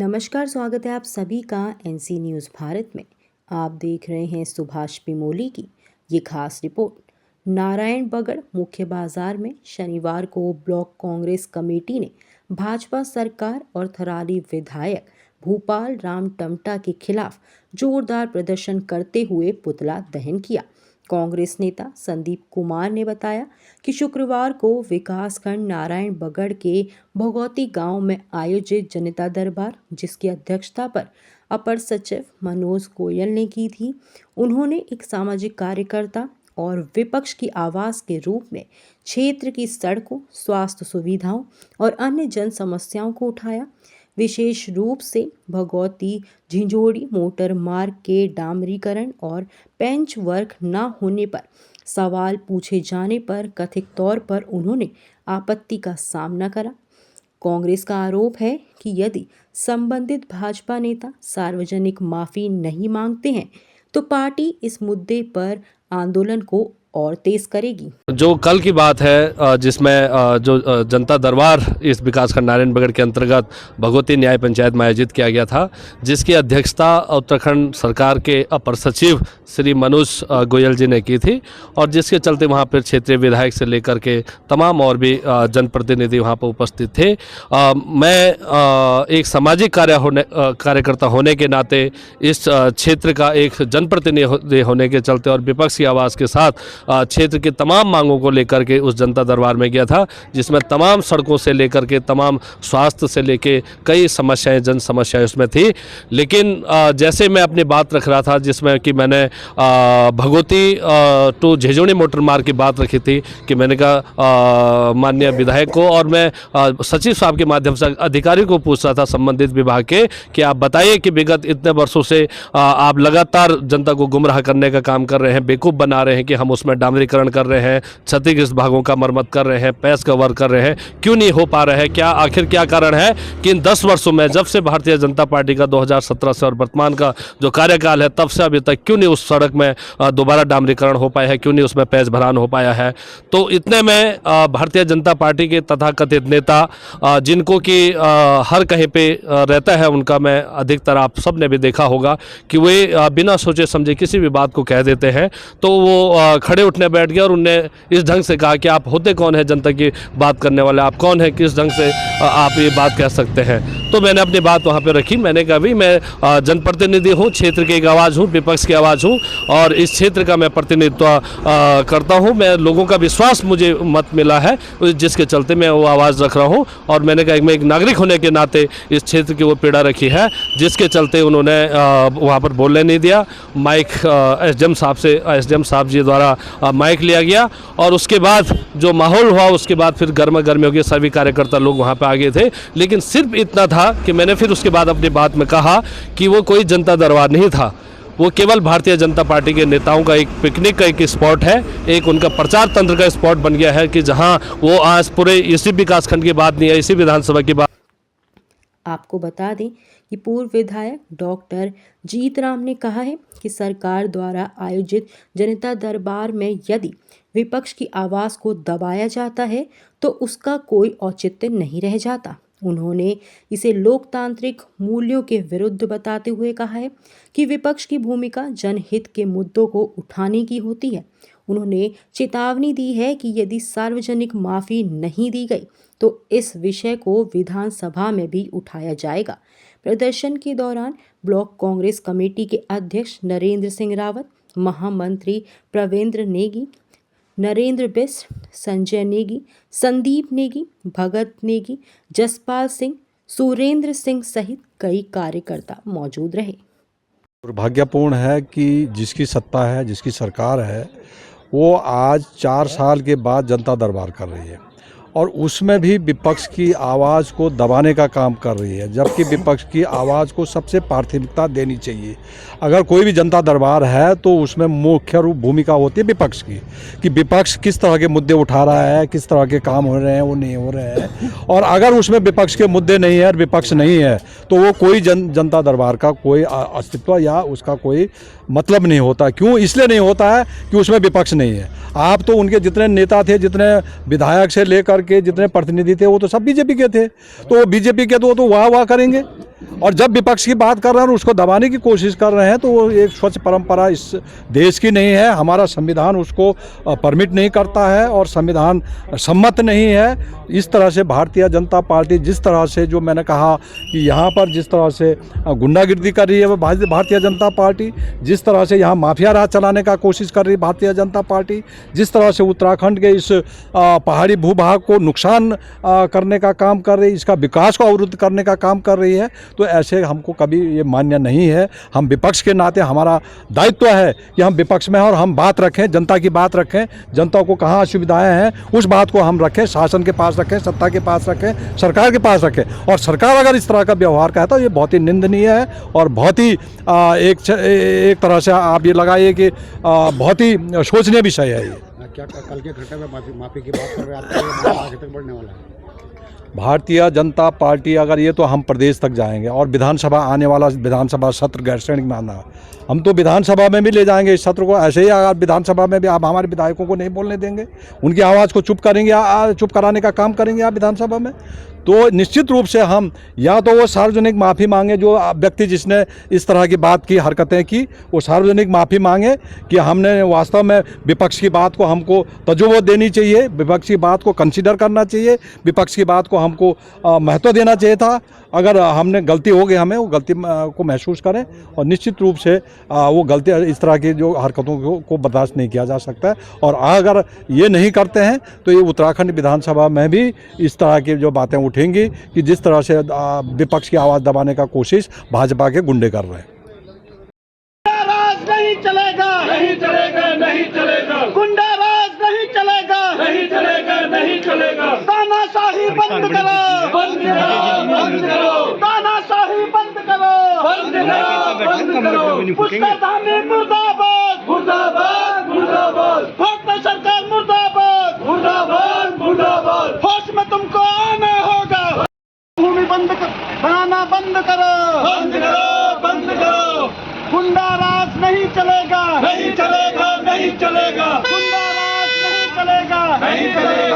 नमस्कार, स्वागत है आप सभी का एनसी न्यूज़ भारत में। आप देख रहे हैं सुभाष पिमोली की ये खास रिपोर्ट। नारायण बगड़ मुख्य बाजार में शनिवार को ब्लॉक कांग्रेस कमेटी ने भाजपा सरकार और थराली विधायक भूपाल राम टमटा के खिलाफ जोरदार प्रदर्शन करते हुए पुतला दहन किया। कांग्रेस नेता संदीप कुमार ने बताया कि शुक्रवार को विकासखंड नारायण बगड़ के भगौती गांव में आयोजित जनता दरबार, जिसकी अध्यक्षता पर अपर सचिव मनोज गोयल ने की थी, उन्होंने एक सामाजिक कार्यकर्ता और विपक्ष की आवाज़ के रूप में क्षेत्र की सड़कों, स्वास्थ्य सुविधाओं और अन्य जन समस्याओं को उठाया। विशेष रूप से भगौती झिंझोड़ी मोटर मार्ग के डामरीकरण और पेंच वर्क न होने पर सवाल पूछे जाने पर कथित तौर पर उन्होंने आपत्ति का सामना करा। कांग्रेस का आरोप है कि यदि संबंधित भाजपा नेता सार्वजनिक माफी नहीं मांगते हैं तो पार्टी इस मुद्दे पर आंदोलन को और तेज करेगी। जो कल की बात है, जिसमें जो जनता दरबार इस विकासखंड नारायण बगड़ के अंतर्गत भगवती न्याय पंचायत में आयोजित किया गया था, जिसकी अध्यक्षता उत्तराखंड सरकार के अपर सचिव श्री मनोज गोयल जी ने की थी और जिसके चलते वहां पर क्षेत्रीय विधायक से लेकर के तमाम और भी जनप्रतिनिधि वहां पर उपस्थित थे। मैं एक सामाजिक कार्यकर्ता होने के नाते इस क्षेत्र का एक जनप्रतिनिधि होने के चलते और विपक्ष की आवाज़ के साथ क्षेत्र के तमाम मांगों को लेकर के उस जनता दरबार में गया था, जिसमें तमाम सड़कों से लेकर के तमाम स्वास्थ्य से लेके कई समस्याएं, जन समस्याएं उसमें थी। लेकिन जैसे मैं अपनी बात रख रहा था, जिसमें कि मैंने भगवती टू झिंझोड़ी मोटर मार्ग की बात रखी थी कि मैंने कहा माननीय विधायक को और मैं सचिव साहब के माध्यम से अधिकारी को पूछ रहा था संबंधित विभाग के कि आप बताइए कि विगत इतने वर्षों से आप लगातार जनता को गुमराह करने का काम कर रहे हैं, बेवकूफ़ बना रहे हैं कि हम उसमें डामरीकरण कर रहे हैं, क्षतिग्रस्त भागों का मरम्मत कर रहे हैं, पैच का वर्क कर रहे हैं, क्यों नहीं हो पा रहा है? आखिर क्या कारण है कि इन 10 वर्षों में, जब से भारतीय जनता पार्टी का 2017 से और वर्तमान का जो कार्यकाल है तब से अभी तक क्यों नहीं उस सड़क में दोबारा डामरीकरण हो पाया है, क्यों नहीं उसमें पैच भरान हो पाया है? तो इतने में भारतीय जनता पार्टी के तथाकथित नेता, जिनको कि हर कहीं पे रहता है उनका, मैं अधिकतर आप सब ने भी देखा होगा कि वे बिना सोचे समझे किसी भी बात को कह देते हैं, तो वो खड़े उठने बैठ गए और उनने इस ढंग से कहा कि आप होते कौन है जनता की बात करने वाले, आप कौन है, किस ढंग से आप ये बात कह सकते हैं? तो मैंने अपनी बात वहाँ पे रखी। मैंने कहा भी मैं जनप्रतिनिधि हूँ, क्षेत्र की एक आवाज़ हूँ, विपक्ष की आवाज़ हूँ और इस क्षेत्र का मैं प्रतिनिधित्व करता हूँ। मैं लोगों का विश्वास मुझे मत मिला है, जिसके चलते मैं वो आवाज़ रख रहा हूँ और मैंने कहा मैं एक नागरिक होने के नाते इस क्षेत्र की वो पीड़ा रखी है, जिसके चलते उन्होंने वहाँ पर बोलने नहीं दिया। माइक एसडीएम साहब जी द्वारा माइक लिया गया और उसके बाद जो माहौल हुआ, उसके बाद फिर गर्मा गर्मी हो गई, सभी कार्यकर्ता लोग वहाँ पे आ गए थे। लेकिन सिर्फ इतना था कि मैंने फिर उसके बाद अपनी बात में कहा कि वो कोई जनता दरबार नहीं था, वो केवल भारतीय जनता पार्टी के नेताओं का एक पिकनिक का एक स्पॉट है, एक उनका प्रचार तंत्र का स्पॉट बन गया है कि जहां वो आज पूरे इसी विकासखंड की बात नहीं है, इसी विधानसभा की बात। आपको बता दें कि पूर्व विधायक डॉक्टर जीतराम ने कहा है कि सरकार द्वारा आयोजित जनता दरबार में यदि विपक्ष की आवाज़ को दबाया जाता है तो उसका कोई औचित्य नहीं रह जाता। उन्होंने इसे लोकतांत्रिक मूल्यों के विरुद्ध बताते हुए कहा है कि विपक्ष की भूमिका जनहित के मुद्दों को उठाने की होती है। उन्होंने चेतावनी दी है कि यदि सार्वजनिक माफ़ी नहीं दी गई तो इस विषय को विधानसभा में भी उठाया जाएगा। प्रदर्शन के दौरान ब्लॉक कांग्रेस कमेटी के अध्यक्ष नरेंद्र सिंह रावत, महामंत्री प्रवेंद्र नेगी, नरेंद्र बिस्ट, संजय नेगी, संदीप नेगी, भगत नेगी, जसपाल सिंह, सुरेंद्र सिंह सहित कई कार्यकर्ता मौजूद रहे। दुर्भाग्यपूर्ण है कि जिसकी सत्ता है, जिसकी सरकार है, वो आज 4 साल के बाद जनता दरबार कर रही है और उसमें भी विपक्ष की आवाज़ को दबाने का काम कर रही है, जबकि विपक्ष की आवाज़ को सबसे प्राथमिकता देनी चाहिए। अगर कोई भी जनता दरबार है तो उसमें मुख्य रूप भूमिका होती है विपक्ष की, कि विपक्ष किस तरह के मुद्दे उठा रहा है, किस तरह के काम हो रहे हैं, वो नहीं हो रहे हैं। और अगर उसमें विपक्ष के मुद्दे नहीं है, विपक्ष नहीं है, तो वो कोई जनता दरबार का कोई अस्तित्व या उसका कोई मतलब नहीं होता। क्यों? इसलिए नहीं होता है कि उसमें विपक्ष नहीं है। आप तो उनके जितने नेता थे, जितने विधायक से लेकर के जितने प्रतिनिधि थे, वो तो सब बीजेपी के थे, तो वो बीजेपी के तो वाह वाह करेंगे। और जब विपक्ष की बात कर रहे हैं और उसको दबाने की कोशिश कर रहे हैं तो वो एक स्वच्छ परंपरा इस देश की नहीं है। हमारा संविधान उसको परमिट नहीं करता है और संविधान सम्मत नहीं है। इस तरह से भारतीय जनता पार्टी जिस तरह से, जो मैंने कहा कि यहाँ पर जिस तरह से गुंडागिर्दी कर रही है वो भारतीय जनता पार्टी, जिस तरह से यहाँ माफिया राज चलाने का कोशिश कर रही है भारतीय जनता पार्टी, जिस तरह से उत्तराखंड के इस पहाड़ी भूभाग को नुकसान करने का काम कर रही है, इसका विकास को अवरुद्ध करने का काम कर रही है, तो ऐसे हमको कभी ये मान्य नहीं है। हम विपक्ष के नाते हमारा दायित्व है कि हम विपक्ष में हैं और हम बात रखें, जनता की बात रखें, जनता को कहाँ असुविधाएं हैं उस बात को हम रखें, शासन के पास रखें, सत्ता के पास रखें, सरकार के पास रखें। और सरकार अगर इस तरह का व्यवहार करता है तो ये बहुत ही निंदनीय है और बहुत ही एक तरह से आप ये लगाइए कि बहुत ही सोचनीय विषय है ये। क्या कल के घटना में माफी की बात कर रहे हैं, आगे तक बढ़ने वाला है? भारतीय जनता पार्टी अगर ये तो हम प्रदेश तक जाएंगे और विधानसभा आने वाला विधानसभा सत्र गैरसैंण में आना, हम तो विधानसभा में भी ले जाएंगे इस सत्र को। ऐसे ही अगर विधानसभा में भी आप हमारे विधायकों को नहीं बोलने देंगे, उनकी आवाज़ को चुप करेंगे, चुप कराने का काम करेंगे आप विधानसभा में, तो निश्चित रूप से हम या तो वो सार्वजनिक माफ़ी मांगे, जो व्यक्ति जिसने इस तरह की बात की, हरकतें की, वो सार्वजनिक माफ़ी मांगे कि हमने वास्तव में विपक्ष की बात को हमको तजुर्बा देनी चाहिए, विपक्ष की बात को कंसीडर करना चाहिए, विपक्ष की बात को हमको महत्व देना चाहिए था। अगर हमने गलती हो गई, हमें वो गलती को महसूस करें और निश्चित रूप से वो गलती, इस तरह की जो हरकतों को बर्दाश्त नहीं किया जा सकता है। और अगर ये नहीं करते हैं तो ये उत्तराखंड विधानसभा में भी इस तरह की जो बातें उठेंगी कि जिस तरह से विपक्ष की आवाज़ दबाने का कोशिश भाजपा के गुंडे कर रहे हैं। नहीं चलेगा, नहीं चलेगा, नहीं चलेगा, गुंडा राज नहीं चलेगा, नहीं चलेगा, नहीं चलेगा, तानाशाही बंद करो, बंद करो, बंद करो, तानाशाही बंद करो, बंद करो, बंद करो, पुष्करधामी मुर्दाबाद, मुर्दाबाद, मुर्दाबाद, भाजपा सरकार मुर्दाबाद, मुर्दाबाद, मुर्दाबाद, होश में तुमको आना होगा, भूमि बनाना बंद करो, बंद करो, बंद करो, गुंडा राज नहीं चलेगा, नहीं चलेगा, नहीं चलेगा, गुंडा राज नहीं चलेगा, नहीं चलेगा।